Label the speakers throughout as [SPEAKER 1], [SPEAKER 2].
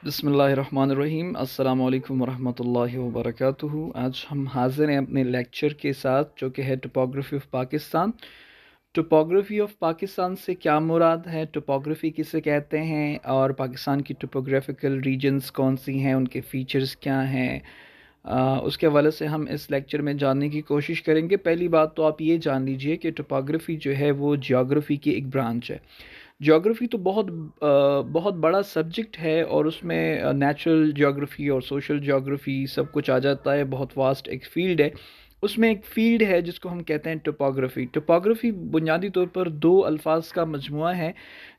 [SPEAKER 1] बिस्मिल्लाहिर्रहमानिर्रहीम अस्सलामु अलैकुम वरहमतुल्लाहि वबरकातुहू। आज हम हाजिर हैं अपने लेक्चर के साथ जो कि है topography of Pakistan. Topography of Pakistan से क्या मुराद है, टोपोग्राफी किसे कहते हैं और पाकिस्तान की टोपोग्राफिकल रीजन्स कौन सी हैं, उनके फीचर्स क्या हैं, उसके हवाले से हम इस लेक्चर में जानने की कोशिश करेंगे। पहली बात तो आप ये जान लीजिए कि टोपोग्राफी जो है वो जियोग्राफी की एक ब्रांच है। ज्योग्राफी तो बहुत बड़ा सब्जेक्ट है और उसमें नेचुरल ज्योग्राफी और सोशल ज्योग्राफी सब कुछ आ जाता है। बहुत वास्ट एक फील्ड है। उसमें एक फील्ड है जिसको हम कहते हैं टोपोग्राफी। टोपोग्राफी बुनियादी तौर पर दो अल्फाज का मजमुआ है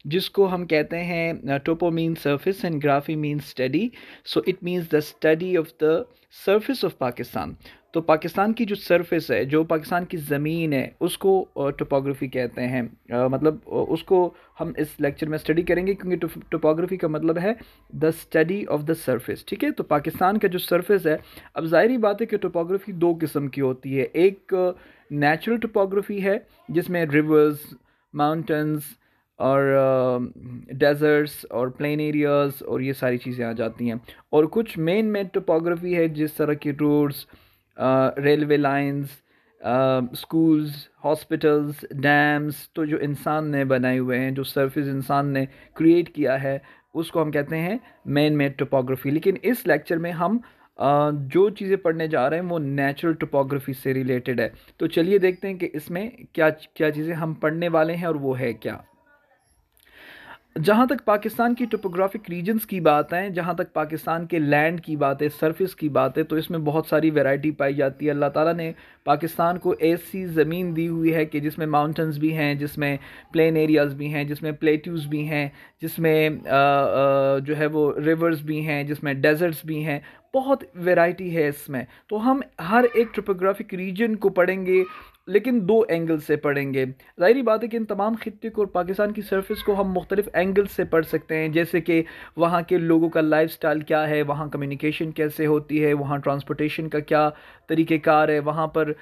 [SPEAKER 1] जिसको हम कहते हैं topo means surface and graphy means study. So it means the study of the surface of Pakistan. तो पाकिस्तान की जो सरफेस है, जो पाकिस्तान की ज़मीन है, उसको टोपोग्राफी कहते हैं। उसको हम इस लेक्चर में स्टडी करेंगे क्योंकि टोपोग्राफी का मतलब है the study of the surface. ठीक है, तो पाकिस्तान का जो सरफेस है, अब जाहिर बात है कि टोपोग्राफी दो किस्म की होती है। एक नेचुरल टोपोग्राफी है जिसमें रिवर्स, माउंटेन्स और डेजर्ट्स और प्लेन एरियाज़ और ये सारी चीज़ें आ जाती हैं। और कुछ मेन टोपोग्राफी है जिस तरह की roads, railway lines, schools, hospitals, dams, तो जो इंसान ने बनाए हुए हैं, जो सरफेस इंसान ने क्रिएट किया है, उसको हम कहते हैं मेन टोपोग्राफी। लेकिन इस लेक्चर में हम जो चीज़ें पढ़ने जा रहे हैं वो नेचुरल टोपोग्राफी से रिलेटेड है। तो चलिए देखते हैं कि इसमें क्या क्या चीज़ें हम पढ़ने वाले हैं और वो है क्या। जहाँ तक पाकिस्तान की टोपोग्राफिक रीजन्स की बात है, जहाँ तक पाकिस्तान के लैंड की बात है, सरफेस की बात है, तो इसमें बहुत सारी वैरायटी पाई जाती है। अल्लाह ताला ने पाकिस्तान को ऐसी ज़मीन दी हुई है कि जिसमें माउंटेन्स भी हैं, जिसमें प्लेन एरियाज़ भी हैं, जिसमें प्लेट्यूज़ भी हैं, जिसमें जो है वो रिवर्स भी हैं, जिसमें डेजर्ट्स भी हैं। बहुत वैरायटी है इसमें। तो हम हर एक टोपोग्राफिक रीजन को पढ़ेंगे लेकिन दो एंगल से पढ़ेंगे। ज़ाहिरी बात है कि इन तमाम खित्ते को और पाकिस्तान की सरफेस को हम मुख्तलिफ एंगल से पढ़ सकते हैं, जैसे कि वहाँ के लोगों का लाइफ स्टाइल क्या है, वहाँ कम्युनिकेशन कैसे होती है, वहाँ ट्रांसपोर्टेशन का क्या तरीक़ेकार है, वहाँ पर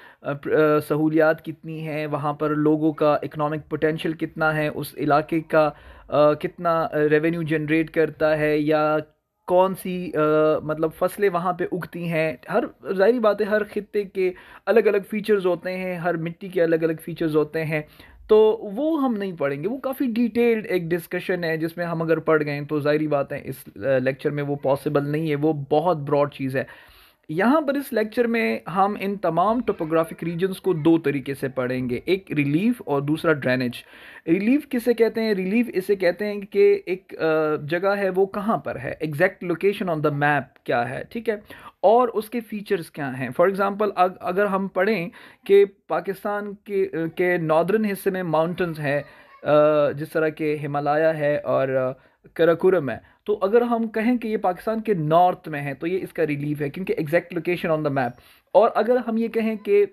[SPEAKER 1] सहूलियात कितनी हैं, वहाँ पर लोगों का इकनॉमिक पोटेंशियल कितना है, उस इलाके का कितना रेवेन्यू जनरेट करता है, या कौन सी मतलब फसलें वहाँ पे उगती हैं। हर ज़ाहिरी बात है हर खित्ते के अलग अलग फ़ीचर्स होते हैं, हर मिट्टी के अलग अलग फ़ीचर्स होते हैं। तो वो हम नहीं पढ़ेंगे, वो काफ़ी डिटेल्ड एक डिस्कशन है जिसमें हम अगर पढ़ गए तो ज़ाहिरी बात है इस लेक्चर में वो पॉसिबल नहीं है, वो बहुत ब्रॉड चीज़ है। यहाँ पर इस लेक्चर में हम इन तमाम टोपोग्राफिक रीजन्स को दो तरीके से पढ़ेंगे, एक रिलीफ और दूसरा ड्रेनेज। रिलीफ किसे कहते हैं? रिलीफ इसे कहते हैं कि एक जगह है वो कहाँ पर है, exact location on the map क्या है, ठीक है, और उसके फीचर्स क्या हैं। फॉर एग्जांपल अगर हम पढ़ें कि पाकिस्तान के नॉर्दर्न हिस्से में माउंटेन्स हैं, जिस तरह के हिमालय है और कराकोरम है, तो अगर हम कहें कि ये पाकिस्तान के नॉर्थ में है तो ये इसका रिलीफ है क्योंकि exact location on the map. और अगर हम ये कहें कि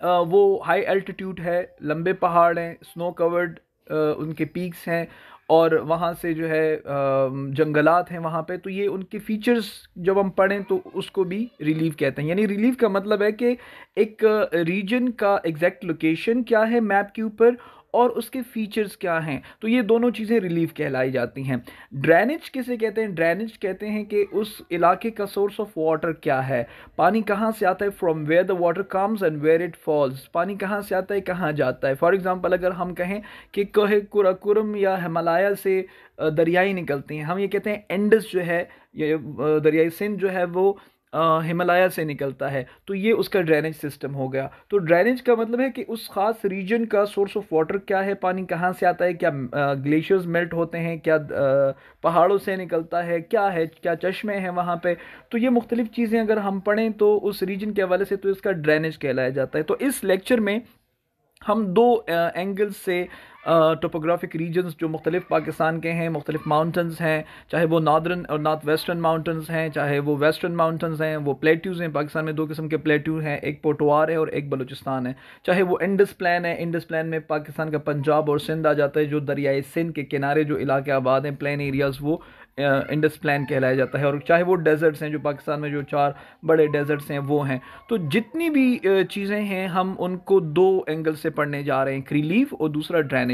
[SPEAKER 1] वो हाई एल्टीट्यूड है, लंबे पहाड़ हैं, स्नो कवर्ड उनके पीक्स हैं और वहाँ से जो है जंगलात हैं वहाँ पे, तो ये उनके फीचर्स जब हम पढ़ें तो उसको भी रिलीफ कहते हैं। यानी रिलीफ का मतलब है कि एक रीजन का एग्जैक्ट लोकेशन क्या है मैप के ऊपर और उसके फीचर्स क्या हैं, तो ये दोनों चीज़ें रिलीफ कहलाई जाती हैं। ड्रेनेज किसे कहते हैं? ड्रेनेज कहते हैं कि उस इलाके का सोर्स ऑफ वाटर क्या है, पानी कहाँ से आता है, from where the water comes and where it falls, पानी कहाँ से आता है, कहाँ जाता है। फॉर एग्जांपल अगर हम कहें कि कहे कुराकुरम या हिमालय से दरियाई निकलती हैं, हम ये कहते हैं इंडस जो है, ये दरियाई सिंध जो है वो हिमालय से निकलता है, तो ये उसका ड्रेनेज सिस्टम हो गया। तो ड्रेनेज का मतलब है कि उस खास रीजन का सोर्स ऑफ वाटर क्या है, पानी कहाँ से आता है, क्या ग्लेशियर्स मेल्ट होते हैं, क्या पहाड़ों से निकलता है, क्या है, क्या चश्मे हैं वहाँ पे। तो ये मुख्तलिफ चीज़ें अगर हम पढ़ें तो उस रीजन के हवाले से तो इसका ड्रेनेज कहलाया जाता है। तो इस लेक्चर में हम दो एंगल्स से टोपोग्राफिक रीजन्स जो मुख्तलिफ पाकिस्तान के हैं, मुख्तलिफ माउंटेंस हैं, चाहे वो नॉर्दर्न और नॉर्थ वेस्टर्न माउंटेंस हैं, चाहे वो वेस्टर्न माउंटेंस हैं, वो प्लेट्यूज़ हैं। पाकिस्तान में दो किस्म के प्लेट्यू हैं, एक पोटवार है और एक बलूचिस्तान है। चाहे वो इंडस प्लान है, इंडस प्लान में पाकिस्तान का पंजाब और सिंध आ जाता है, जो दरियाई सिंध के किनारे जो इलाके आबाद हैं, प्लेन एरियाज़, वो इंडस प्लान कहलाया जाता है। और चाहे वो डेजर्ट्स हैं, जो पाकिस्तान में जो 4 बड़े डेजर्ट्स हैं वो हैं। तो जितनी भी चीज़ें हैं हम उनको दो एंगल से पढ़ने जा रहे हैं, एक रिलीफ और दूसरा ड्रेनेज।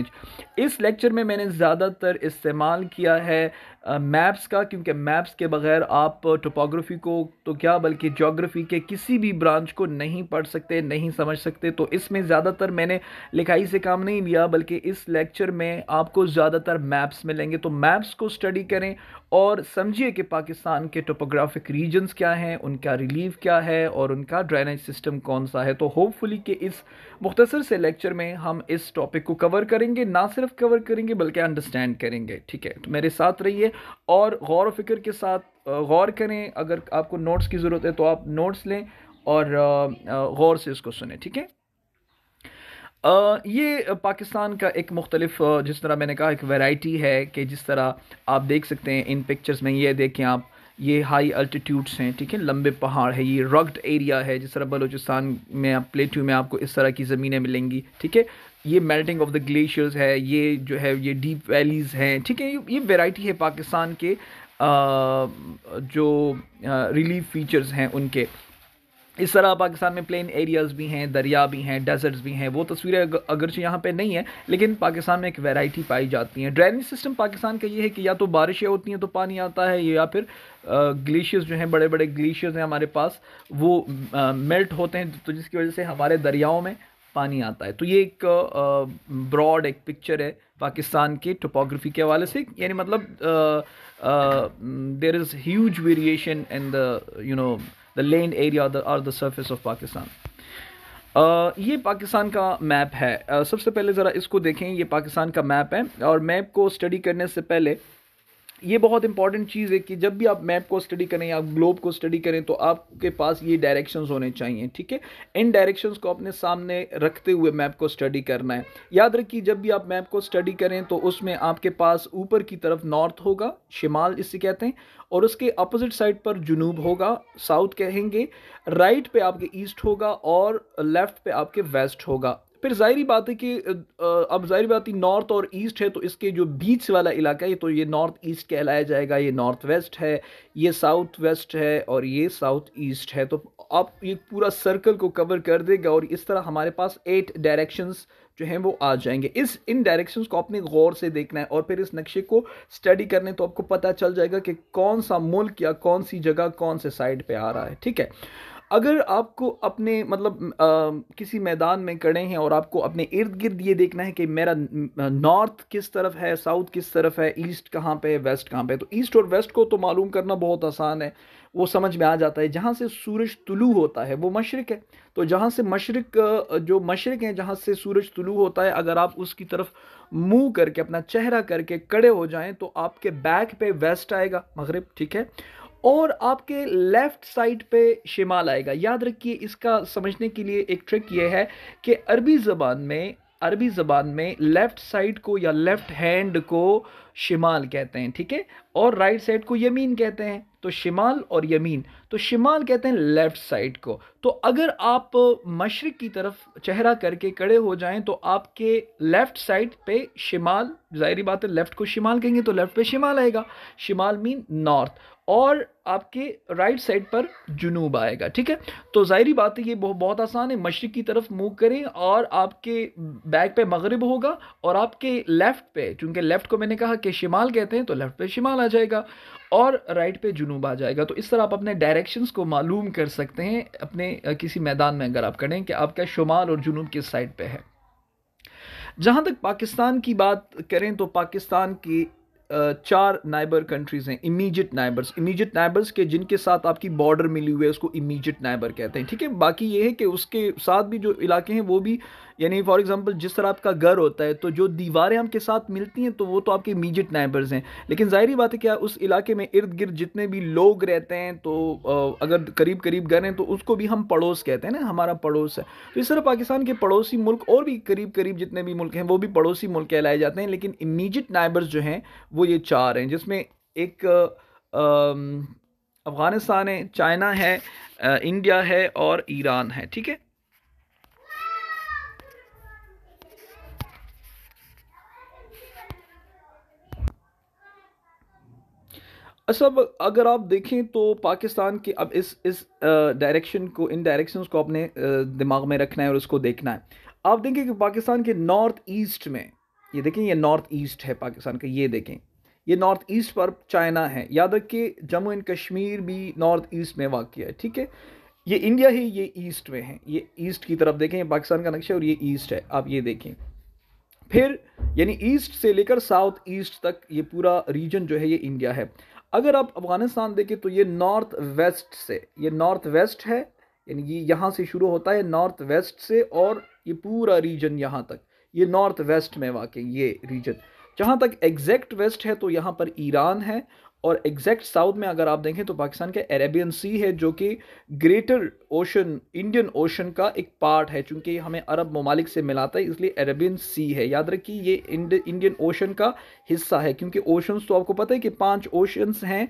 [SPEAKER 1] इस लेक्चर में मैंने ज़्यादातर इस्तेमाल किया है मैप्स का, क्योंकि मैप्स के बगैर आप टोपोग्राफी को तो क्या बल्कि ज्योग्राफी के किसी भी ब्रांच को नहीं पढ़ सकते, नहीं समझ सकते। तो इसमें ज़्यादातर मैंने लिखाई से काम नहीं लिया, बल्कि इस लेक्चर में आपको ज़्यादातर मैप्स मिलेंगे। तो मैप्स को स्टडी करें और समझिए कि पाकिस्तान के टोपोग्राफिक रीजन्स क्या हैं, उनका रिलीफ क्या है और उनका ड्रेनेज सिस्टम कौन सा है। तो होपफुली कि इस मुख्तसर से लेक्चर में हम इस टॉपिक को कवर करेंगे, ना सिर्फ कवर करेंगे बल्कि अंडरस्टैंड करेंगे। ठीक है, तो मेरे साथ रहिए और गौर फिक्र के साथ गौर करें। अगर आपको नोट्स की ज़रूरत है तो आप नोट्स लें और गौर से इसको सुने। ठीक है, ये पाकिस्तान का एक मुख्तलिफ, जिस तरह मैंने कहा, एक वैरायटी है कि जिस तरह आप देख सकते हैं इन पिक्चर्स में। ये देखें आप, ये हाई अल्टीट्यूड्स हैं, ठीक है, लंबे पहाड़ है, ये रग्ड एरिया है। जिस तरह बलूचिस्तान में आप प्लेट्यू में आपको इस तरह की ज़मीनें मिलेंगी। ठीक है, ये मेल्टिंग ऑफ द ग्लेशियर्स है, ये जो है ये डीप वैलीज़ हैं। ठीक है, ये वैरायटी है पाकिस्तान के जो रिलीफ फीचर्स हैं उनके। इस तरह पाकिस्तान में प्लेन एरियाज़ भी हैं, दरिया भी हैं, डेजर्ट्स भी हैं। वो तस्वीरें अगरचे यहाँ पे नहीं है, लेकिन पाकिस्तान में एक वैरायटी पाई जाती है। ड्रेनेज सिस्टम पाकिस्तान का ये है कि या तो बारिशें होती हैं तो पानी आता है, या फिर ग्लेशियर्स जो हैं, बड़े बड़े ग्लेशियर्स हैं हमारे पास, वो मेल्ट होते हैं, तो जिसकी वजह से हमारे दरियाओं में पानी आता है। तो ये एक ब्रॉड एक पिक्चर है पाकिस्तान के टोपोग्राफी के हवाले से। यानी मतलब there is huge variation in the the land area or the surface of Pakistan. ये पाकिस्तान का मैप है। सबसे पहले ज़रा इसको देखें, ये पाकिस्तान का मैप है। और मैप को स्टडी करने से पहले ये बहुत इंपॉर्टेंट चीज़ है कि जब भी आप मैप को स्टडी करें या ग्लोब को स्टडी करें तो आपके पास ये डायरेक्शंस होने चाहिए। ठीक है, इन डायरेक्शंस को अपने सामने रखते हुए मैप को स्टडी करना है। याद रखिए, जब भी आप मैप को स्टडी करें तो उसमें आपके पास ऊपर की तरफ नॉर्थ होगा, शिमाल इसे कहते हैं, और उसके अपोजिट साइड पर जुनूब होगा, साउथ कहेंगे, राइट पे आपके ईस्ट होगा और लेफ्ट पे आपके वेस्ट होगा। फिर जाहिर बात है कि अब जाहिर बात है नॉर्थ और ईस्ट है, तो इसके जो बीच वाला इलाका है तो ये नॉर्थ ईस्ट कहलाया जाएगा, ये नॉर्थ वेस्ट है, ये साउथ वेस्ट है और ये साउथ ईस्ट है। तो आप ये पूरा सर्कल को कवर कर देगा और इस तरह हमारे पास 8 डायरेक्शंस जो हैं वो आ जाएंगे। इन डायरेक्शंस को आपने गौर से देखना है और फिर इस नक्शे को स्टडी करने, तो आपको पता चल जाएगा कि कौन सा मुल्क या कौन सी जगह कौन से साइड पे आ रहा है। ठीक है, अगर आपको अपने मतलब किसी मैदान में खड़े हैं और आपको अपने इर्द गिर्द ये देखना है कि मेरा नॉर्थ किस तरफ है, साउथ किस तरफ है, ईस्ट कहाँ पे है, वेस्ट कहाँ पे है, तो ईस्ट और वेस्ट को तो मालूम करना बहुत आसान है, वो समझ में आ जाता है। जहाँ से सूरज तुलू होता है वो मशरिक है, तो जहाँ से मशरिक जो मशरिक है, जहाँ से सूरज तुलू होता है, अगर आप उसकी तरफ मुंह करके अपना चेहरा करके खड़े हो जाएं तो आपके बैक पे वेस्ट आएगा, मगरिब। ठीक है, और आपके लेफ्ट साइड पे शिमाल आएगा। याद रखिए, इसका समझने के लिए एक ट्रिक ये है कि अरबी ज़बान में लेफ्ट साइड को या लेफ्ट हैंड को शिमाल कहते हैं। ठीक है, और राइट साइड को यमीन कहते हैं। तो शिमाल और यमीन, तो शिमाल कहते हैं लेफ्ट साइड को। तो अगर आप मशरिक की तरफ चेहरा करके खड़े हो जाएं तो आपके लेफ्ट साइड पे शिमाल, जाहिर बात है लेफ्ट को शिमाल कहेंगे तो लेफ्ट पे शिमाल आएगा, शिमाल मीन नॉर्थ, और आपके राइट साइड पर जुनूब आएगा। ठीक है, तो जाहिर बात है ये बहुत आसान है। मशरिक की तरफ मुंह करें और आपके बैक पे मगरिब होगा और आपके लेफ्ट पे, चूंकि लेफ्ट को मैंने कहा कि शिमाल कहते हैं, तो लेफ्ट पे शिमाल आ जाएगा और राइट पे जुनूब आ जाएगा। तो इस तरह आप अपने डायरेक्शंस को मालूम कर सकते हैं अपने किसी मैदान में अगर आप करें कि आपका शुमाल और जुनूब किस साइड पे है। जहाँ तक पाकिस्तान की बात करें तो पाकिस्तान की 4 नाइबर कंट्रीज़ हैं, इमीडिएट नाइबर्स के जिनके साथ आपकी बॉर्डर मिली हुई है, उसको इमीडिएट नाइबर कहते हैं। ठीक है, बाकी ये है कि उसके साथ भी जो इलाके हैं वो भी, यानी फॉर एग्जांपल जिस तरह आपका घर होता है तो जो दीवारें आपके साथ मिलती हैं तो वो तो आपके इमीडिएट नाइबर्स हैं, लेकिन जाहिर बात है क्या उस इलाके में इर्द गिर्द जितने भी लोग रहते हैं तो अगर करीब करीब घर हैं तो उसको भी हम पड़ोस कहते हैं ना, हमारा पड़ोस है। तो इस तरह पाकिस्तान के पड़ोसी मुल्क और भी करीब करीब जितने भी मुल्क हैं वो भी पड़ोसी मुल्क कहलाए जाते हैं, लेकिन इमीडिएट नाइबर्स जो हैं वो ये 4 हैं, जिसमें एक अफ़गानिस्तान है, चाइना है, इंडिया है और ईरान है। ठीक है, सब अगर आप देखें तो पाकिस्तान के अब इस डायरेक्शन को, इन डायरेक्शंस को अपने दिमाग में रखना है और उसको देखना है। आप देखें कि पाकिस्तान के नॉर्थ ईस्ट में, ये देखें ये नॉर्थ ईस्ट है पाकिस्तान का, ये देखें ये नॉर्थ ईस्ट पर चाइना है। याद रखिए जम्मू एंड कश्मीर भी नॉर्थ ईस्ट में वाक़ है, ठीक है। ये इंडिया ही, ये ईस्ट में है, ये ईस्ट की तरफ देखें, ये पाकिस्तान का नक्शा और ये ईस्ट है, आप ये देखें। फिर यानी ईस्ट से लेकर साउथ ईस्ट तक ये पूरा रीजन जो है ये इंडिया है। अगर आप अफगानिस्तान देखें तो ये नॉर्थ वेस्ट से, ये नॉर्थ वेस्ट है, यानी ये यहाँ से शुरू होता है नॉर्थ वेस्ट से, और ये पूरा रीजन यहाँ तक ये नॉर्थ वेस्ट में वाक़ ये रीजन। जहाँ तक एग्जैक्ट वेस्ट है तो यहाँ पर ईरान है, और एग्जैक्ट साउथ में अगर आप देखें तो पाकिस्तान के अरेबियन सी है, जो कि ग्रेटर ओशन, इंडियन ओशन का एक पार्ट है। चूंकि हमें अरब ममालिक से मिलाता है इसलिए अरेबियन सी है। याद रखिए ये इंडियन ओशन का हिस्सा है, क्योंकि ओशंस तो आपको पता है कि 5 ओशंस हैं,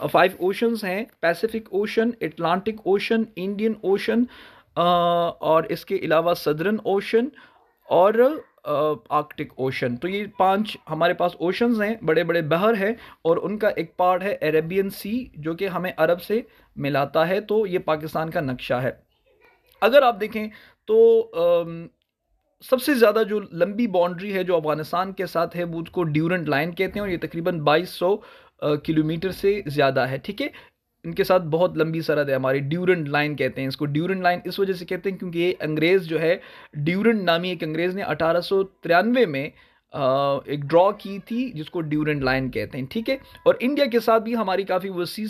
[SPEAKER 1] 5 ओशंस हैं, Pacific ocean, Atlantic ocean, Indian ocean, और इसके अलावा सदर्न ओशन और आर्कटिक ओशन। तो ये 5 हमारे पास ओशंस हैं, बड़े बड़े बहर हैं, और उनका एक पार्ट है अरेबियन सी जो कि हमें अरब से मिलाता है। तो ये पाकिस्तान का नक्शा है। अगर आप देखें तो सबसे ज़्यादा जो लंबी बाउंड्री है जो अफगानिस्तान के साथ है वो उसको ड्यूरेंट लाइन कहते हैं, और ये तकरीबन 2200 किलोमीटर से ज़्यादा है, ठीक है। इनके साथ बहुत लंबी सरहद है हमारी, ड्यूरेंट लाइन कहते हैं इसको। ड्यूरेंट लाइन इस वजह से कहते हैं क्योंकि ये अंग्रेज़ जो है, ड्यूरेंट नामी एक अंग्रेज़ ने 1893 में एक ड्रॉ की थी जिसको ड्यूरेंट लाइन कहते हैं, ठीक है। और इंडिया के साथ भी हमारी काफ़ी वसी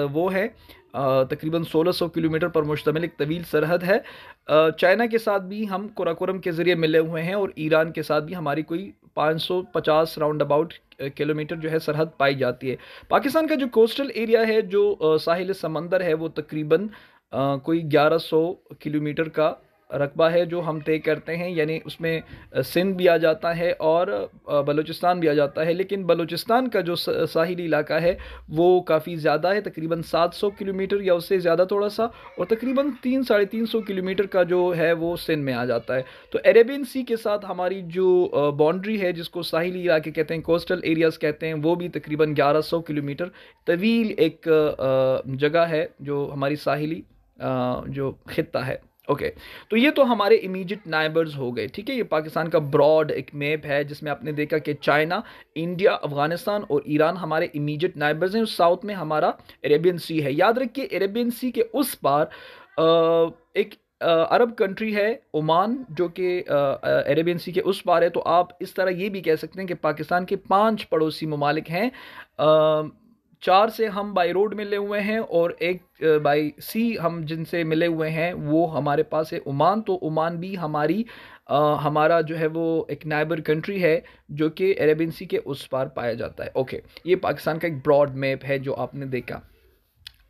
[SPEAKER 1] वो है, तकरीबन 1600 किलोमीटर पर मुश्तमिल एक तवील सरहद है। चाइना के साथ भी हम कराकोरम के ज़रिए मिले हुए हैं, और ईरान के साथ भी हमारी कोई 550 राउंड अबाउट किलोमीटर जो है सरहद पाई जाती है। पाकिस्तान का जो कोस्टल एरिया है, जो साहिल समंदर है, वो तकरीबन कोई 1100 किलोमीटर का रकबा है जो हम तय करते हैं। यानी उसमें सिंध भी आ जाता है और बलूचिस्तान भी आ जाता है, लेकिन बलूचिस्तान का जो साहिली इलाका है वो काफ़ी ज़्यादा है, तकरीबन 700 किलोमीटर या उससे ज़्यादा थोड़ा सा, और तकरीबन 300-350 किलोमीटर का जो है वो सिंध में आ जाता है। तो अरेबियन सी के साथ हमारी जो बाउंड्री है, जिसको साहिली इलाके कहते हैं, कोस्टल एरियाज़ कहते हैं, वो भी तकरीबन 1100 किलोमीटर तवील एक जगह है जो हमारी साहिली जो खित्ता है। ओके तो ये तो हमारे इमीडिएट नाइबर्स हो गए, ठीक है। ये पाकिस्तान का ब्रॉड एक मैप है जिसमें आपने देखा कि चाइना, इंडिया, अफगानिस्तान और ईरान हमारे इमीडिएट नाइबर्स हैं। साउथ में हमारा अरेबियन सी है। याद रखिए अरेबियन सी के उस पार एक अरब कंट्री है ओमान, जो कि अरेबियन सी के उस पार है। तो आप इस तरह ये भी कह सकते हैं कि पाकिस्तान के 5 पड़ोसी ममालिक हैं, 4 से हम बाई रोड मिले हुए हैं, और एक बाई सी हम जिनसे मिले हुए हैं वो हमारे पास है ओमान। तो ओमान भी हमारा जो है वो एक नाइबर कंट्री है जो कि अरेबियन सी के उस पार पाया जाता है। ओके ये पाकिस्तान का एक ब्रॉड मैप है जो आपने देखा।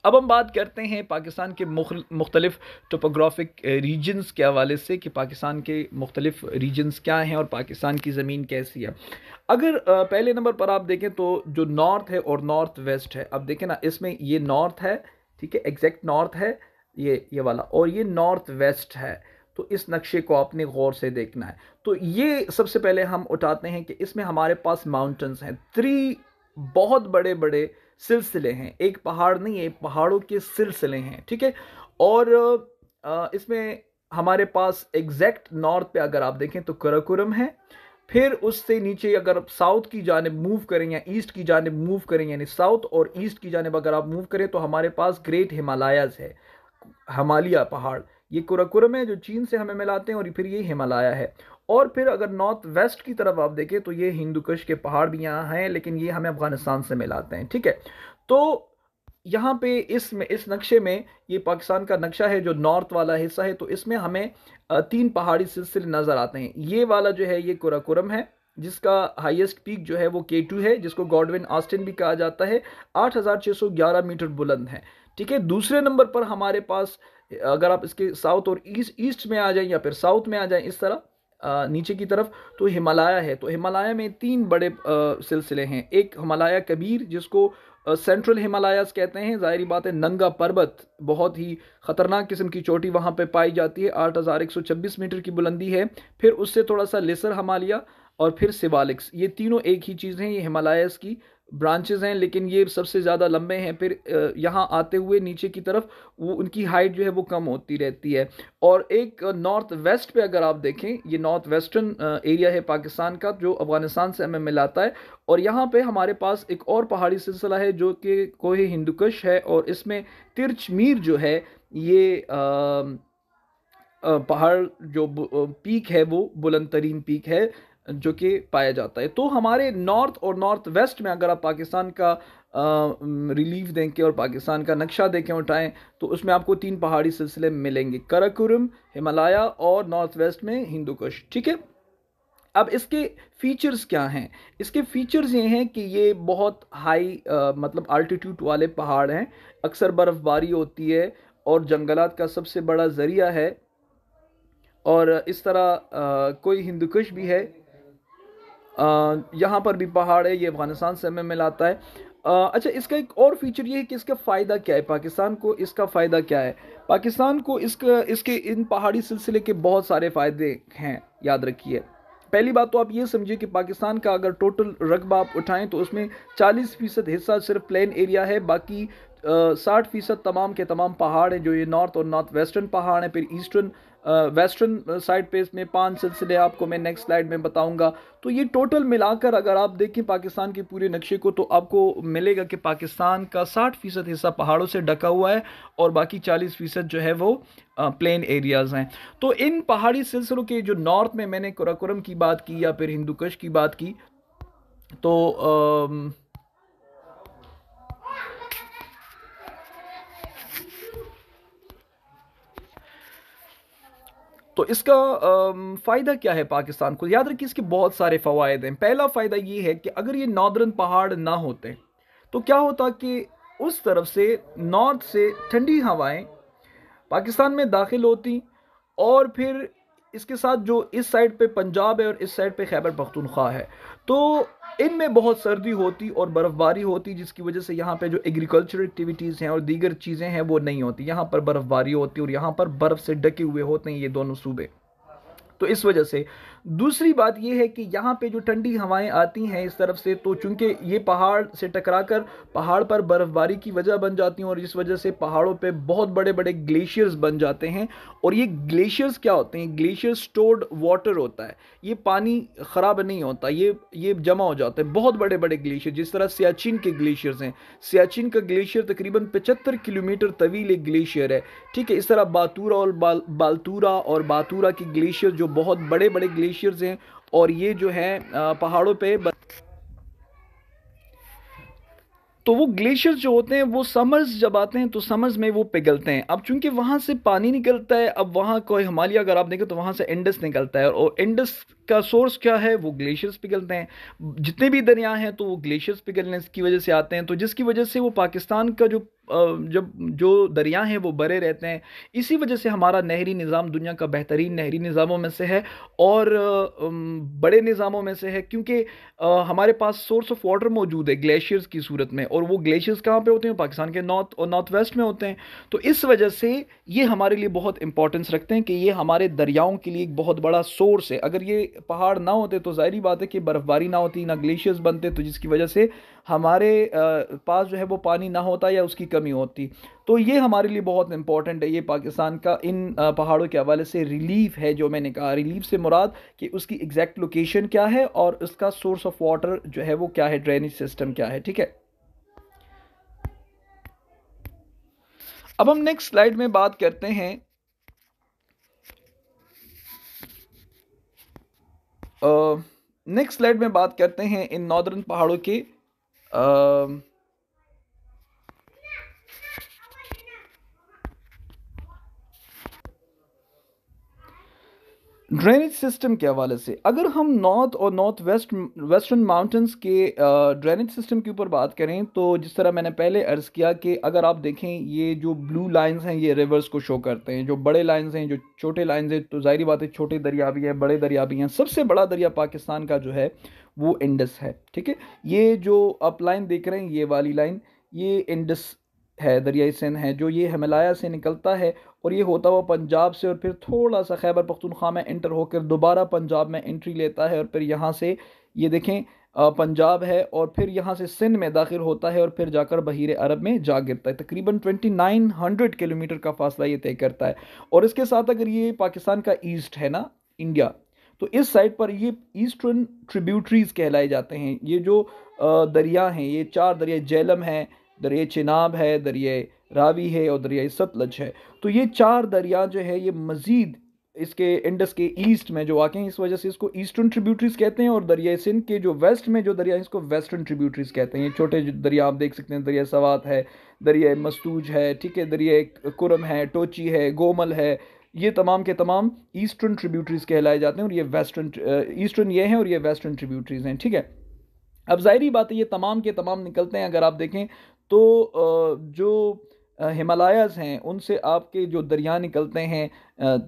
[SPEAKER 1] अब हम बात करते हैं पाकिस्तान के मुख्तलिफ टोपोग्राफिक रीजन्स के हवाले से कि पाकिस्तान के मुख्तलिफ रीजन्स क्या हैं और पाकिस्तान की ज़मीन कैसी है। अगर पहले नंबर पर आप देखें तो जो नॉर्थ है और नॉर्थ वेस्ट है, अब देखें ना, इसमें ये नॉर्थ है, ठीक है, एग्जैक्ट नॉर्थ है ये वाला, और ये नॉर्थ वेस्ट है। तो इस नक्शे को आपने गौर से देखना है। तो ये सबसे पहले हम उठाते हैं कि इसमें हमारे पास माउंटेन्स हैं, 3 बहुत बड़े बड़े सिलसिले हैं, एक पहाड़ नहीं है, पहाड़ों के सिलसिले हैं, ठीक है। और इसमें हमारे पास एग्जैक्ट नॉर्थ पे अगर आप देखें तो कराकोरम है, फिर उससे नीचे अगर आप साउथ की जानिब मूव करें या ईस्ट की जानिब मूव करें, यानी साउथ और ईस्ट की जानिब अगर आप मूव करें तो हमारे पास ग्रेट हिमालयाज है, हिमालय पहाड़, ये कराकोरम है जो चीन से हमें मिलाते हैं, और फिर ये हिमालय है। और फिर अगर नॉर्थ वेस्ट की तरफ आप देखें तो ये हिंदुकुश के पहाड़ भी यहाँ हैं, लेकिन ये हमें अफगानिस्तान से मिलाते हैं, ठीक है। तो यहाँ पे इस नक्शे में, ये पाकिस्तान का नक्शा है जो नॉर्थ वाला हिस्सा है, तो इसमें हमें 3 पहाड़ी सिलसिले नज़र आते हैं। ये वाला जो है ये कराकोरम है, जिसका हाईएस्ट पीक जो है वो K2 है, जिसको गॉडविन ऑस्टिन भी कहा जाता है, 8611 मीटर बुलंद है, ठीक है। दूसरे नंबर पर हमारे पास, अगर आप इसके साउथ और ईस्ट में आ जाएं या फिर साउथ में आ जाएं इस तरह नीचे की तरफ, तो हिमालय है। तो हिमालय में 3 बड़े सिलसिले हैं, एक हिमालय कबीर जिसको सेंट्रल हिमालयाज कहते हैं, ज़ाहिरी बात है नंगा पर्वत, बहुत ही ख़तरनाक किस्म की चोटी वहाँ पे पाई जाती है, 8126 मीटर की बुलंदी है। फिर उससे थोड़ा सा लेसर हिमालय, और फिर सिवालिक्स, ये तीनों एक ही चीज़ हैं, ये हिमालयाज की ब्रांचेस हैं, लेकिन ये सबसे ज़्यादा लंबे हैं। फिर यहाँ आते हुए नीचे की तरफ वो उनकी हाइट जो है वो कम होती रहती है। और एक नॉर्थ वेस्ट पे अगर आप देखें, ये नॉर्थ वेस्टर्न एरिया है पाकिस्तान का जो अफ़गानिस्तान से हमें मिलाता है। और यहाँ पे हमारे पास एक और पहाड़ी सिलसिला है जो कि कोहे हिंदुकुश है, और इसमें तिरचमीर जो है ये पहाड़ जो पीक है वो बुलंद तरीन पीक है जो कि पाया जाता है। तो हमारे नॉर्थ और नॉर्थ वेस्ट में अगर आप पाकिस्तान का रिलीफ देखें और पाकिस्तान का नक्शा देखें उठाएं, तो उसमें आपको 3 पहाड़ी सिलसिले मिलेंगे, कराकोरम, हिमालय और नॉर्थ वेस्ट में हिंदुकुश। ठीक है, अब इसके फीचर्स क्या हैं? इसके फीचर्स ये हैं कि ये बहुत हाई मतलब अल्टीट्यूड वाले पहाड़ हैं, अक्सर बर्फ़बारी होती है और जंगलात का सबसे बड़ा ज़रिया है। और इस तरह कोई हिंदुकुश भी है, यहाँ पर भी पहाड़ है, ये अफ़गानिस्तान से हमें मिलाता है। अच्छा, इसका एक और फीचर ये है कि इसका फ़ायदा क्या है, पाकिस्तान को इसका फ़ायदा क्या है? पाकिस्तान को इसके इन पहाड़ी सिलसिले के बहुत सारे फ़ायदे हैं, याद रखिए। पहली बात तो आप ये समझिए कि पाकिस्तान का अगर टोटल रकबा आप उठाएं तो उसमें 40% हिस्सा सिर्फ प्लेन एरिया है, बाकी 60% तमाम के तमाम पहाड़ हैं, जो ये नॉर्थ और नॉर्थ वेस्टर्न पहाड़ हैं। फिर ईस्टर्न वेस्टर्न साइड पे इसमें 5 सिलसिले आपको मैं नेक्स्ट स्लाइड में बताऊंगा। तो ये टोटल मिलाकर अगर आप देखें पाकिस्तान के पूरे नक्शे को, तो आपको मिलेगा कि पाकिस्तान का 60% हिस्सा पहाड़ों से ढका हुआ है और बाकी 40% जो है वो प्लेन एरियाज़ हैं। तो इन पहाड़ी सिलसिलों के जो नॉर्थ में मैंने कराकोरम की बात की या फिर हिंदुकुश की बात की, तो तो इसका फ़ायदा क्या है पाकिस्तान को? याद रखिए इसके बहुत सारे फ़वायद हैं। पहला फ़ायदा ये है कि अगर ये नॉर्दर्न पहाड़ ना होते तो क्या होता कि उस तरफ से नॉर्थ से ठंडी हवाएं पाकिस्तान में दाखिल होती, और फिर इसके साथ जो इस साइड पे पंजाब है और इस साइड पे खैबर पख्तूनख्वा है, तो इनमें बहुत सर्दी होती और बर्फ़बारी होती, जिसकी वजह से यहाँ पे जो एग्रीकल्चर एक्टिविटीज़ हैं और दीगर चीज़ें हैं वो नहीं होती। यहाँ पर बर्फ़बारी होती और यहाँ पर बर्फ़ से ढके हुए होते हैं ये दोनों सूबे। तो इस वजह से दूसरी बात यह है कि यहाँ पे जो ठंडी हवाएं आती हैं इस तरफ से, तो चूंकि ये पहाड़ से टकराकर पहाड़ पर बर्फबारी की वजह बन जाती हैं, और इस वजह से पहाड़ों पे बहुत बड़े बड़े ग्लेशियर्स बन जाते हैं। और ये ग्लेशियर्स क्या होते हैं? ग्लेशियर स्टोर्ड वाटर होता है, ये पानी ख़राब नहीं होता, ये जमा हो जाता है। बहुत बड़े बड़े ग्लेशियर, जिस तरह सियाचिन के ग्लेशियर्स हैं, सियाचिन का ग्लेशियर तकरीबन 75 किलोमीटर तवील एक ग्लेशियर है। ठीक है, इस तरह बातूरा और बालतूरा और बातूरा की ग्लेशियर जो बहुत बड़े बड़े ग्लेशियर्स हैं, और ये जो है पहाड़ों पे तो वो ग्लेशियर्स जो होते हैं वो समर्स जब आते हैं तो समर्स में वो पिघलते हैं। अब चूंकि वहाँ से पानी निकलता है, अब वहाँ कोई हिमालय अगर आप देखें तो वहाँ से इंडस निकलता है, और इंडस का सोर्स क्या है? वो ग्लेशियर्स पिघलते हैं। जितने भी दरिया हैं तो वो ग्लेशियर्स पिघलने की वजह से आते हैं, तो जिसकी वजह से वो पाकिस्तान का जब जो दरिया हैं वो भरे रहते हैं। इसी वजह से हमारा नहरी निज़ाम दुनिया का बेहतरीन नहरी निज़ामों में से है और बड़े निज़ामों में से है, क्योंकि हमारे पास सोर्स ऑफ वाटर मौजूद है ग्लेशियर्स की सूरत में, और वो ग्लेशियर्स कहाँ पे होते हैं? पाकिस्तान के नॉर्थ और नॉर्थ वेस्ट में होते हैं। तो इस वजह से ये हमारे लिए बहुत इंपॉर्टेंस रखते हैं कि ये हमारे दरियाओं के लिए एक बहुत बड़ा सोर्स है। अगर ये पहाड़ ना होते तो ज़ाहिरी बात है कि बर्फ़बारी ना होती, ना ग्लेशियर्स बनते, तो जिसकी वजह से हमारे पास जो है वो पानी ना होता या उसकी कमी होती। तो ये हमारे लिए बहुत इंपॉर्टेंट है। ये पाकिस्तान का इन पहाड़ों के हवाले से रिलीफ है, जो मैंने कहा रिलीफ से मुराद कि उसकी एग्जैक्ट लोकेशन क्या है और उसका सोर्स ऑफ वाटर जो है वो क्या है, ड्रेनेज सिस्टम क्या है। ठीक है, अब हम नेक्स्ट स्लाइड में बात करते हैं इन नॉर्दर्न पहाड़ों के ड्रेनेज सिस्टम के हवाले से। अगर हम नॉर्थ और नॉर्थ वेस्टर्न माउंटेंस के ड्रेनेज सिस्टम के ऊपर बात करें, तो जिस तरह मैंने पहले अर्ज़ किया कि अगर आप देखें ये जो ब्लू लाइंस हैं ये रिवर्स को शो करते हैं, जो बड़े लाइंस हैं, जो छोटे लाइंस हैं, तो ज़ाहिर बात है छोटे दरिया भी हैं, बड़े दरिया भी हैं। सबसे बड़ा दरिया पाकिस्तान का जो है वो इंडस है। ठीक है, ये जो आप लाइन देख रहे हैं, ये वाली लाइन, ये इंडस है, दरियाई सिंध है, जो ये हिमालय से निकलता है और ये होता हुआ पंजाब से, और फिर थोड़ा सा खैबर पख्तूनख्वा में एंटर होकर दोबारा पंजाब में एंट्री लेता है, और फिर यहाँ से ये देखें पंजाब है, और फिर यहाँ से सिंध में दाखिल होता है और फिर जाकर बहीर अरब में जा गिरता है। तकरीबन 2900 किलोमीटर का फासला ये तय करता है। और इसके साथ अगर ये पाकिस्तान का ईस्ट है ना, इंडिया, तो इस साइड पर ये ईस्टर्न ट्रिब्यूटरीज कहलाए जाते हैं। ये जो दरिया हैं, ये चार दरिया, झेलम है, दरिया चिनाब है, दरिया रावी है और दरिया सतलज है। तो ये चार दरिया जो है ये मज़ीद इसके इंडस के ईस्ट में जो वाक़ हैं, इस वजह से इसको ईस्टर्न ट्रिब्यूटरीज कहते हैं। और दरिया सिंध के जो वेस्ट में जो दरिया है इसको वेस्टर्न ट्रिब्यूटरीज कहते हैं। ये छोटे जो दरिया आप देख सकते हैं, दरिया सवात है, दरिया मस्तूज है, ठीक है, दरिया कुरम है, टोची है, गोमल है, ये तमाम के तमाम ईस्टर्न ट्रिब्यूटरीज कहलाए जाते हैं। और ये वेस्टर्न, ईस्टर्न ये हैं और ये वेस्टर्न ट्रिब्यूटरीज हैं, ठीक है। अब जाहिर बात है ये तमाम के तमाम निकलते हैं। अगर आप देखें तो जो हिमालयाज़ हैं उनसे आपके जो दरिया निकलते हैं,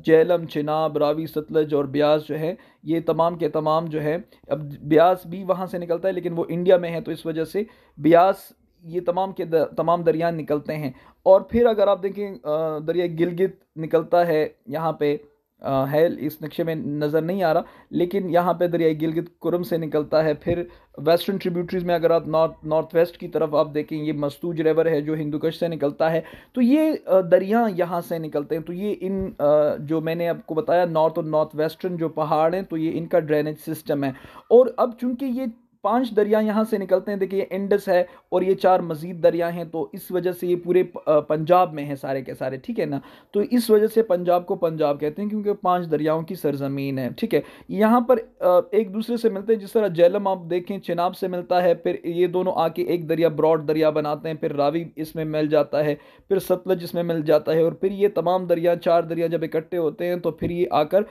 [SPEAKER 1] झेलम, चिनाब, रावी, सतलज और ब्यास जो है, ये तमाम के तमाम जो है, अब ब्यास भी वहाँ से निकलता है लेकिन वो इंडिया में है, तो इस वजह से ब्यास, ये तमाम के तमाम दरिया निकलते हैं। और फिर अगर आप देखें दरिया गिलगित निकलता है यहाँ पे, है इस नक्शे में नज़र नहीं आ रहा, लेकिन यहाँ पे दरिया गिलगित कुरम से निकलता है। फिर वेस्टर्न ट्रिब्यूटरीज में अगर आप नॉर्थ वेस्ट की तरफ आप देखें, ये मस्तूज रिवर है जो हिंदुकुश से निकलता है। तो ये दरिया यहाँ से निकलते हैं। तो ये इन जो मैंने आपको बताया नॉर्थ और नॉर्थ वेस्टर्न जो पहाड़ हैं, तो ये इनका ड्रेनेज सिस्टम है। और अब चूंकि ये 5 दरिया यहाँ से निकलते हैं, देखिए इंडस है और ये 4 मजीद दरिया हैं, तो इस वजह से ये पूरे पंजाब में है सारे के सारे, ठीक है ना। तो इस वजह से पंजाब को पंजाब कहते हैं क्योंकि 5 दरियाओं की सरजमीन है, ठीक है। यहाँ पर एक दूसरे से मिलते हैं, जिस तरह झेलम आप देखें चिनाब से मिलता है, फिर ये दोनों आके एक दरिया ब्रॉड दरिया बनाते हैं, फिर रावी इसमें मिल जाता है, फिर सतलज इसमें मिल जाता है, और फिर ये तमाम दरिया 4 दरिया जब इकट्ठे होते हैं तो फिर ये आकर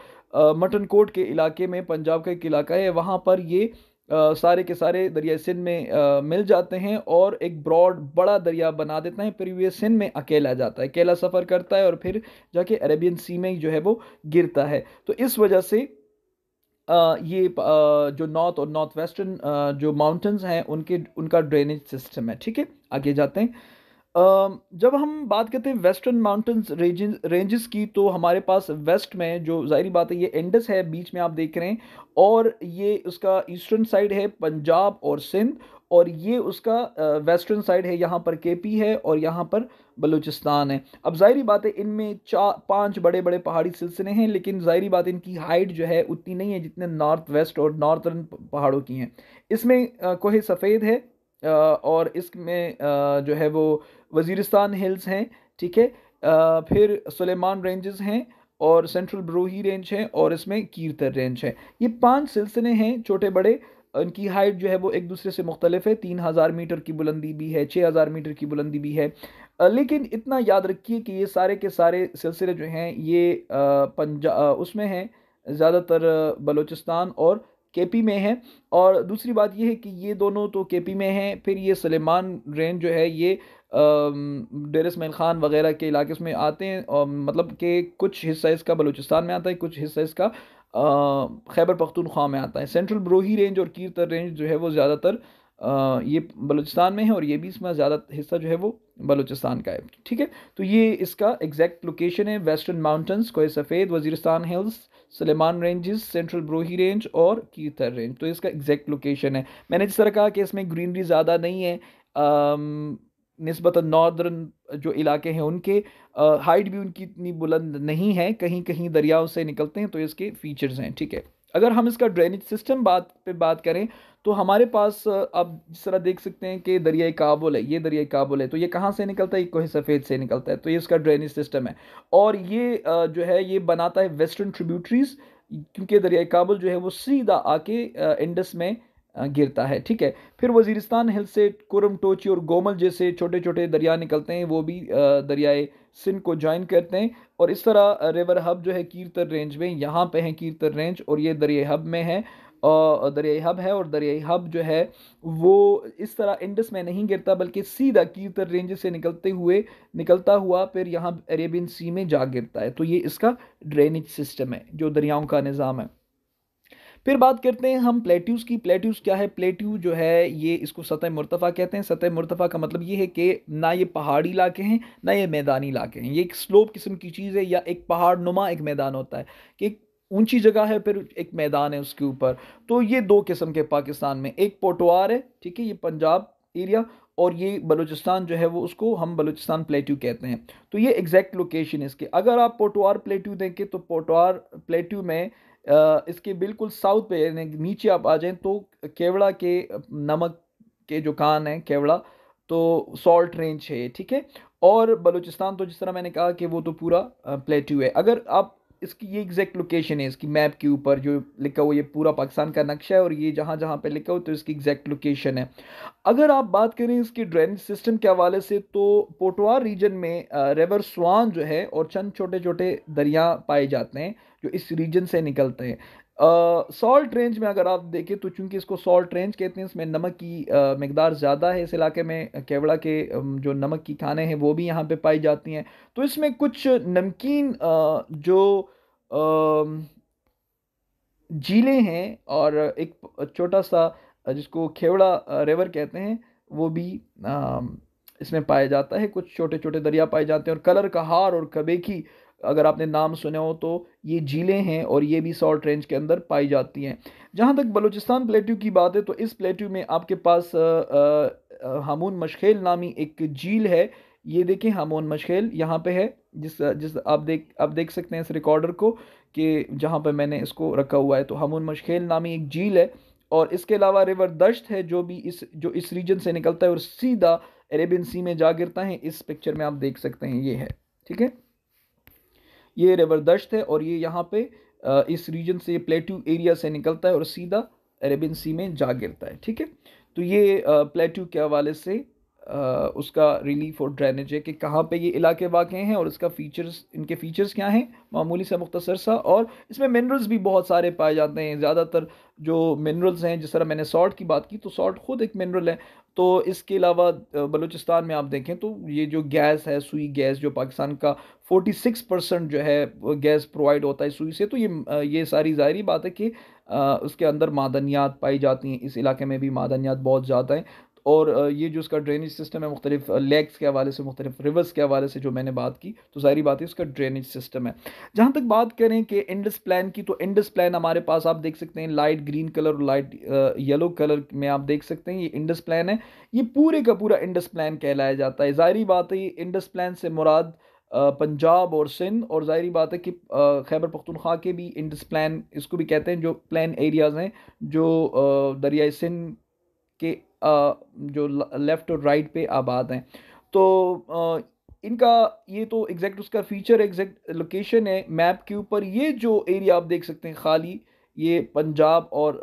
[SPEAKER 1] मटनकोट के इलाके में, पंजाब का एक इलाका है, वहाँ पर ये सारे के सारे दरिया सिंध में मिल जाते हैं और एक ब्रॉड बड़ा दरिया बना देते हैं। फिर ये सिंध में अकेला जाता है, अकेला सफ़र करता है और फिर जाके अरेबियन सी में जो है वो गिरता है। तो इस वजह से ये जो नॉर्थ और नॉर्थ वेस्टर्न जो माउंटेन्स हैं उनका ड्रेनेज सिस्टम है, ठीक है। आगे जाते हैं। जब हम बात करते हैं वेस्टर्न माउंटेन्स रेंजेस की, तो हमारे पास वेस्ट में जो ज़ाहिर बात है ये इंडस है, बीच में आप देख रहे हैं, और ये उसका ईस्टर्न साइड है पंजाब और सिंध, और ये उसका वेस्टर्न साइड है, यहाँ पर केपी है और यहाँ पर बलूचिस्तान है। अब ज़ाहिरी बात है इनमें 5 बड़े बड़े पहाड़ी सिलसिले हैं, लेकिन ज़ाहिरी बात है इनकी हाइट जो है उतनी नहीं है जितने नॉर्थ वेस्ट और नॉर्थर्न पहाड़ों की हैं। इसमें कोहे सफ़ेद है, और इसमें जो है वो वज़ीरिस्तान हिल्स हैं, ठीक है। फिर सुलेमान रेंजेस हैं और सेंट्रल ब्रोही रेंज है और इसमें कीरतर रेंज है। ये 5 सिलसिले हैं छोटे बड़े। इनकी हाइट जो है वो एक दूसरे से मुख्तलिफ है, 3000 मीटर की बुलंदी भी है, 6000 मीटर की बुलंदी भी है। लेकिन इतना याद रखिए कि ये सारे के सारे सिलसिले जो हैं ये उसमें हैं, ज़्यादातर बलूचिस्तान और केपी में है। और दूसरी बात ये है कि ये दोनों तो केपी में हैं, फिर ये सुलेमान रेंज जो है ये डेर इस्माइल खान वगैरह के इलाके में आते हैं, और मतलब कि कुछ हिस्सा इसका बलूचिस्तान में आता है, कुछ हिस्सा इसका खैबर पख्तूनख्वा में आता है। सेंट्रल ब्रोही रेंज और कीरतर रेंज जो है वो ज़्यादातर ये बलूचिस्तान में है, और ये भी इसमें ज़्यादा हिस्सा जो है वो बलूचिस्तान का है, ठीक है। तो ये इसका एग्जैक्ट लोकेशन है, western mountains, Kohe Safed, Waziristan hills, Sulaiman ranges, central Brahui range और कीरतर रेंज, तो इसका एग्जैक्ट लोकेशन है। मैंने जिस तरह कहा कि इसमें ग्रीनरी ज़्यादा नहीं है निस्बतन नॉर्दर्न जो इलाके हैं उनके, हाइट भी उनकी इतनी बुलंद नहीं है, कहीं कहीं दरियाओं से निकलते हैं, तो इसके फीचर्स हैं, ठीक है। अगर हम इसका ड्रेनेज सिस्टम बात करें तो हमारे पास आप जिस तरह देख सकते हैं कि दरियाई काबुल है, ये दरियाई काबुल है, तो ये कहाँ से निकलता है, ये कोहे सफ़ेद से निकलता है, तो ये इसका ड्रेनेज सिस्टम है। और ये जो है ये बनाता है वेस्टर्न ट्रिब्यूटरीज, क्योंकि दरियाई काबुल जो है वो सीधा आके इंडस में गिरता है, ठीक है। फिर वज़ीरिस्तान हिल से कुरम, टोची और गोमल जैसे छोटे छोटे दरिया निकलते हैं, वो भी दरियाए सिंध को ज्वाइन करते हैं। और इस तरह रिवर हब जो है कीरतर रेंज में, यहाँ पे है कीरतर रेंज और ये दरिया हब में है, और दरिया हब है, और दरिया हब जो है वो इस तरह इंडस में नहीं गिरता बल्कि सीधा कीरतर रेंज से निकलता हुआ फिर यहाँ अरेबियन सी में जा गिरता है। तो ये इसका ड्रेनेज सिस्टम है जो दरियाओं का निज़ाम है। फिर बात करते हैं हम प्लेट्यूज़ की। प्लेट्यूज़ क्या है? प्लेट्यू जो है ये इसको सतह मुर्तफ़ा कहते हैं। सतह मुर्तफ़ा का मतलब ये है कि ना ये पहाड़ी इलाके हैं ना ये मैदानी इलाके हैं, ये एक स्लोप किस्म की चीज़ है, या एक पहाड़ नुमा एक मैदान होता है कि ऊंची जगह है, फिर एक मैदान है उसके ऊपर। तो ये दो किस्म के पाकिस्तान में, एक पोटवार है, ठीक है, ये पंजाब एरिया, और ये बलूचिस्तान जो है वो उसको हम बलूचिस्तान प्लेट्यू कहते हैं। तो ये एग्जैक्ट लोकेशन है इसकी। अगर आप पोटवार प्लेट्यू देखें तो पोटवार प्लेट्यू में इसके बिल्कुल साउथ पे यानी नीचे आप आ जाएं तो केवड़ा के नमक के जो कान है केवड़ा, तो सॉल्ट रेंज है, ठीक है। और बलूचिस्तान तो जिस तरह मैंने कहा कि वो तो पूरा प्लेट्यू है। अगर आप इसकी ये एग्जैक्ट लोकेशन है इसकी मैप के ऊपर जो लिखा हुआ, ये पूरा पाकिस्तान का नक्शा है और ये जहाँ जहाँ पे लिखा हुआ तो इसकी एग्जैक्ट लोकेशन है। अगर आप बात करें इसके ड्रेनेज सिस्टम के हवाले से तो पोटवार रीजन में रिवर स्वान जो है और चंद छोटे छोटे दरिया पाए जाते हैं जो इस रीजन से निकलते हैं। सॉल्ट रेंज में अगर आप देखें तो चूंकि इसको सॉल्ट रेंज कहते हैं, इसमें नमक की मकदार ज़्यादा है इस इलाके में। केवड़ा के जो नमक की खाने हैं वो भी यहाँ पे पाई जाती हैं। तो इसमें कुछ नमकीन जो झीलें हैं और एक छोटा सा जिसको खेवड़ा रिवर कहते हैं वो भी इसमें पाया जाता है। कुछ छोटे छोटे दरिया पाए जाते हैं। और कलर कहार और कबेकी अगर आपने नाम सुने हो तो ये झीलें हैं और ये भी सॉल्ट रेंज के अंदर पाई जाती हैं। जहाँ तक बलूचिस्तान प्लेट्यू की बात है तो इस प्लेट्यू में आपके पास हामून मशखेल नामी एक झील है। ये देखें हामून मशखेल यहाँ पे है, जिस जिस आप देख सकते हैं इस रिकॉर्डर को कि जहाँ पे मैंने इसको रखा हुआ है। तो हामून मशखेल नामी एक झील है। और इसके अलावा रिवर दश्त है जो इस रीजन से निकलता है और सीधा अरेबियन सी में जा गिरता है। इस पिक्चर में आप देख सकते हैं ये है, ठीक है, ये रिवर दश्त है और ये यहाँ पे इस रीजन से प्लेट्यू एरिया से निकलता है और सीधा अरेबियन सी में जा गिरता है, ठीक है। तो ये प्लेट्यू के हवाले से उसका रिलीफ और ड्रेनेज है कि कहाँ पे ये इलाके वाक़ हैं और इसका फीचर्स, इनके फीचर्स क्या हैं, मामूली सा मुख्तसर सा। और इसमें मिनरल्स भी बहुत सारे पाए जाते हैं। ज़्यादातर जो मिनरल्स हैं, जिस तरह मैंने सॉल्ट की बात की तो सॉल्ट खुद एक मिनरल है। तो इसके अलावा बलूचिस्तान में आप देखें तो ये जो गैस है, सुई गैस, जो पाकिस्तान का 46% जो है गैस प्रोवाइड होता है सुई से। तो ये सारी ज़ाहिरी बात है कि उसके अंदर मादनियात पाई जाती हैं। इस इलाके में भी मादनियात बहुत ज़्यादा हैं। और ये जो उसका ड्रेनेज सिस्टम है मुख्तलिफ लेक्स के हवाले से, मुख्तलिफ रिवर्स के हवाले से जो मैंने बात की, तो ज़ाहिरी बात है उसका ड्रेनेज सिस्टम है। जहाँ तक बात करें कि इंडस प्लान की, तो इंडस प्लान हमारे पास आप देख सकते हैं लाइट ग्रीन कलर और लाइट येलो कलर में आप देख सकते हैं ये इंडस प्लान है। ये पूरे का पूरा इंडस प्लान कहलाया जाता है। ज़ाहिरी बात है ये इंडस प्लान से मुराद पंजाब और सिंध, और ज़ाहिरी बात है कि खैबर पख्तूनख्वा के भी इंडस प्लान इसको भी कहते हैं, जो प्लान एरियाज़ हैं जो दरियाई सिंध के जो लेफ़्ट और राइट पे आबाद हैं। तो इनका ये तो एग्जैक्ट उसका फीचर, एग्जैक्ट लोकेशन है मैप के ऊपर। ये जो एरिया आप देख सकते हैं खाली, ये पंजाब और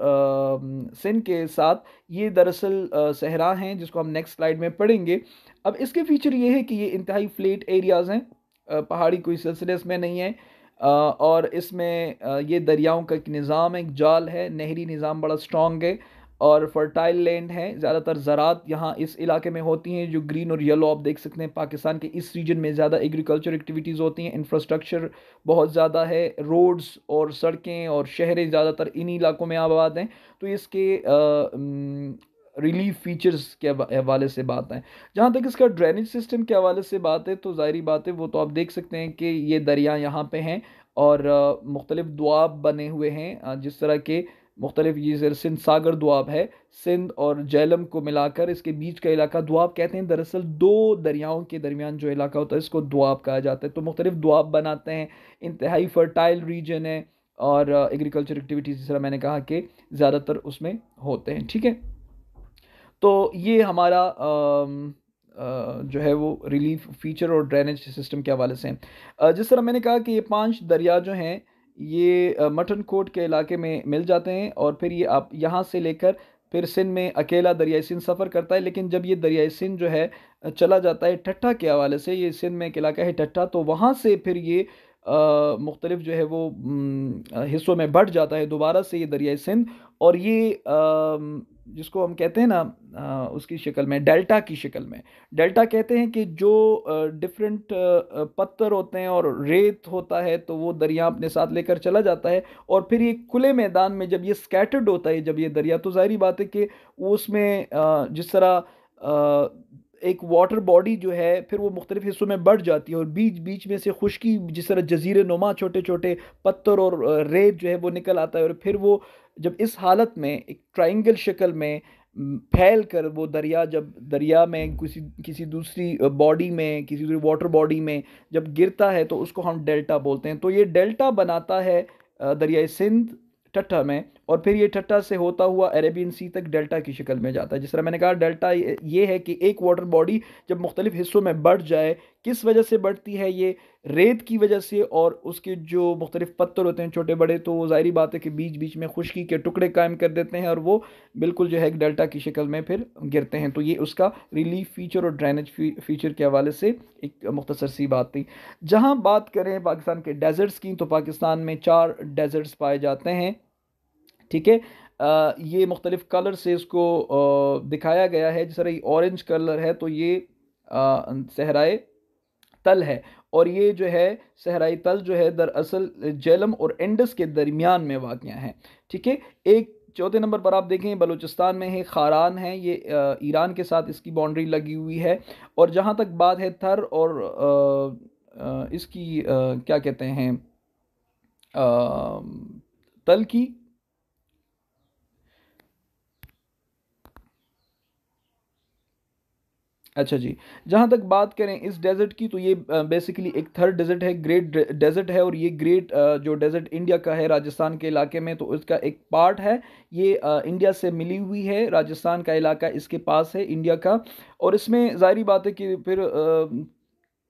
[SPEAKER 1] सिंध के साथ, ये दरअसल सहरा हैं जिसको हम नेक्स्ट स्लाइड में पढ़ेंगे। अब इसके फीचर ये है कि ये इंतहाई फ्लैट एरियाज़ हैं, पहाड़ी कोई सिलसिले इसमें नहीं है। और इसमें ये दरियाओं का एक निज़ाम है, एक जाल है, नहरी निज़ाम बड़ा स्ट्रॉन्ग है और फर्टाइल लैंड है। ज़्यादातर ज़रात यहाँ इस इलाके में होती हैं, जो ग्रीन और येलो आप देख सकते हैं। पाकिस्तान के इस रीजन में ज़्यादा एग्रीकल्चर एक्टिविटीज़ होती हैं, इंफ्रास्ट्रक्चर बहुत ज़्यादा है, रोड्स और सड़कें और शहरें ज़्यादातर इन्हीं इलाकों में आबाद हैं। तो इसके रिलीफ फीचर्स के हवाले से बात है। जहाँ तक इसका ड्रेनेज सिस्टम के हवाले से बात है तो ज़ाहिरी बात है वो तो आप देख सकते हैं कि ये दरिया यहाँ पे हैं और मुख्तलिफ दुआब बने हुए हैं, जिस तरह के मुख्तलिफ, ये सिंध सागर दुआब है, सिंध और झेलम को मिलाकर इसके बीच का इलाका दुआब कहते हैं। दरअसल दो दरियाओं के दरमियान जो इलाका होता है इसको दुआब कहा जाता है। तो मुख्तलिफ दुआब बनाते हैं, इंतहाई फर्टाइल रीजन है और एग्रीकल्चर एक्टिविटीज़ जिस तरह मैंने कहा कि ज़्यादातर उसमें होते हैं, ठीक है। तो ये हमारा जो है वो रिलीफ फीचर और ड्रेनेज सिस्टम के हवाले से हैं। जिस तरह मैंने कहा कि ये 5 दरिया जो हैं ये मटन कोट के इलाके में मिल जाते हैं और फिर ये आप यहाँ से लेकर फिर सिंध में अकेला दरियाई सिंध सफ़र करता है। लेकिन जब ये दरियाई सिंध जो है चला जाता है ठट्ठा के हवाले से, ये सिंध में एक इलाका है ठट्ठा, तो वहाँ से फिर ये मुख्तलिफ जो है वो हिस्सों में बढ़ जाता है दोबारा से ये दरियाई सिंध। और ये जिसको हम कहते हैं ना उसकी शक्ल में, डेल्टा की शक्ल में, डेल्टा कहते हैं कि जो डिफरेंट पत्थर होते हैं और रेत होता है तो वो दरिया अपने साथ लेकर चला जाता है और फिर ये खुले मैदान में जब ये स्कैटर्ड होता है जब ये दरिया, तो ज़ाहिरी बात है कि उसमें जिस तरह एक वाटर बॉडी जो है फिर वो मुख्तलिफ हिस्सों में बढ़ जाती है और बीच बीच में से खुश्की, जिस तरह जजीरे नुमा छोटे छोटे पत्थर और रेत जो है वो निकल आता है, और फिर वो जब इस हालत में एक ट्राइंगल शक्ल में फैल कर वो दरिया, जब दरिया में किसी किसी दूसरी बॉडी में, किसी दूसरी वाटर बॉडी में जब गिरता है तो उसको हम डेल्टा बोलते हैं। तो ये डेल्टा बनाता है दरियाई सिंध ठट्टा में, और फिर ये ठट्टा से होता हुआ अरेबियन सी तक डेल्टा की शक्ल में जाता है। जिस तरह मैंने कहा, डेल्टा ये है कि एक वाटर बॉडी जब मुख्तलिफ हिस्सों में बढ़ जाए, किस वजह से बढ़ती है, ये रेत की वजह से और उसके जो मुख्तलिफ पत्थर होते हैं छोटे बड़े, तो वो ज़ाहिरी बात है कि बीच बीच में खुश्की के टुकड़े कायम कर देते हैं और वो बिल्कुल जो है एक डेल्टा की शक्ल में फिर गिरते हैं। तो ये उसका रिलीफ फीचर और ड्रेनेज फीचर के हवाले से एक मुख्तसर सी बात थी। जहाँ बात करें पाकिस्तान के डेजर्ट्स की, तो पाकिस्तान में 4 डेजर्ट्स पाए जाते हैं। ठीक है, ये मुख्तलिफ कलर से इसको दिखाया गया है। जिस तरह ये ऑरेंज कलर है तो ये सहराए तल है, और ये जो है सहराई तल जो है दरअसल जेलम और इंडस के दरमियान में वाक़या है। ठीक है, एक चौथे नंबर पर आप देखें बलूचिस्तान में है, खारान है, ये ईरान के साथ इसकी बाउंड्री लगी हुई है। और जहाँ तक बात है थर और इसकी क्या कहते हैं तल की, अच्छा जी, जहाँ तक बात करें इस डेजर्ट की, तो ये बेसिकली एक थर्ड डेजर्ट है, ग्रेट डेजर्ट है। और ये ग्रेट जो डेजर्ट इंडिया का है राजस्थान के इलाके में, तो इसका एक पार्ट है ये इंडिया से मिली हुई है। राजस्थान का इलाका इसके पास है इंडिया का, और इसमें ज़ाहिरी बात है कि फिर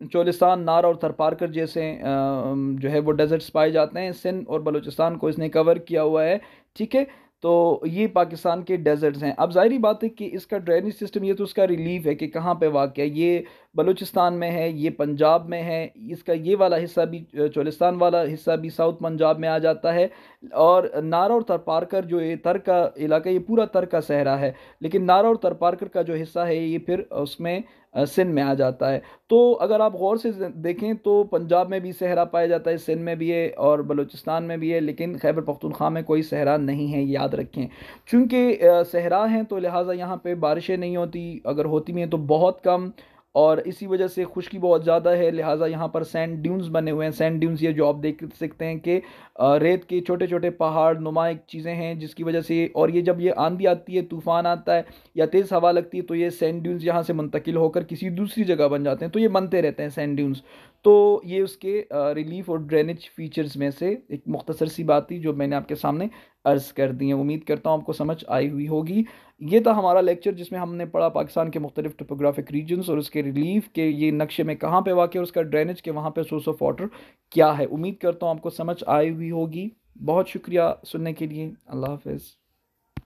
[SPEAKER 1] चोलिस्तान, नार और थरपारकर जैसे जो है वो डेजर्ट्स पाए जाते हैं। सिंध और बलूचिस्तान को इसने कवर किया हुआ है। ठीक है, तो ये पाकिस्तान के डेजर्ट्स हैं। अब ज़ाहिरी बात है कि इसका ड्रेनेज सिस्टम, ये तो उसका रिलीफ है कि कहाँ पे वाक़ है, ये बलूचिस्तान में है, ये पंजाब में है, इसका ये वाला हिस्सा भी, चोलिस्तान वाला हिस्सा भी साउथ पंजाब में आ जाता है। और नारा और तरपारकर जो ये तर का इलाका, ये पूरा तर का सहरा है, लेकिन नारा और तरपारकर का जो हिस्सा है ये फिर उसमें सिंध में आ जाता है। तो अगर आप गौर से देखें तो पंजाब में भी सहरा पाया जाता है, सिंध में भी है और बलूचिस्तान में भी है, लेकिन खैबर पख्तूनख्वा में कोई सहरा नहीं है, याद रखें। चूँकि सहरा हैं तो लिहाजा यहाँ पे बारिशें नहीं होती, अगर होती भी हैं तो बहुत कम, और इसी वजह से खुश्की बहुत ज़्यादा है। लिहाजा यहाँ पर सैंड ड्यून्स बने हुए हैं। सैंड ड्यून्स ये जो आप देख सकते हैं कि रेत के छोटे छोटे पहाड़ नुमा एक चीज़ें हैं, जिसकी वजह से, और ये जब ये आंधी आती है, तूफ़ान आता है या तेज़ हवा लगती है, तो ये सैंड ड्यून्स यहाँ से मुंतकिल होकर किसी दूसरी जगह बन जाते हैं, तो ये बनते रहते हैं सैंड ड्यून्स। तो ये उसके रिलीफ और ड्रेनेज फीचर्स में से एक मुख्तसर सी बात थी जो मैंने आपके सामने अर्ज़ कर दी है। उम्मीद करता हूँ आपको समझ आई हुई होगी। ये था हमारा लेक्चर जिसमें हमने पढ़ा पाकिस्तान के मुख्तलिफ टोपोग्राफिक रीजन्स और उसके रिलीफ के ये नक्शे में कहाँ पे वाक़ है, और उसका ड्रेनेज के वहाँ पे सोर्स ऑफ वाटर क्या है। उम्मीद करता हूँ आपको समझ आई हुई होगी। बहुत शुक्रिया सुनने के लिए। अल्लाह हाफ़िज़।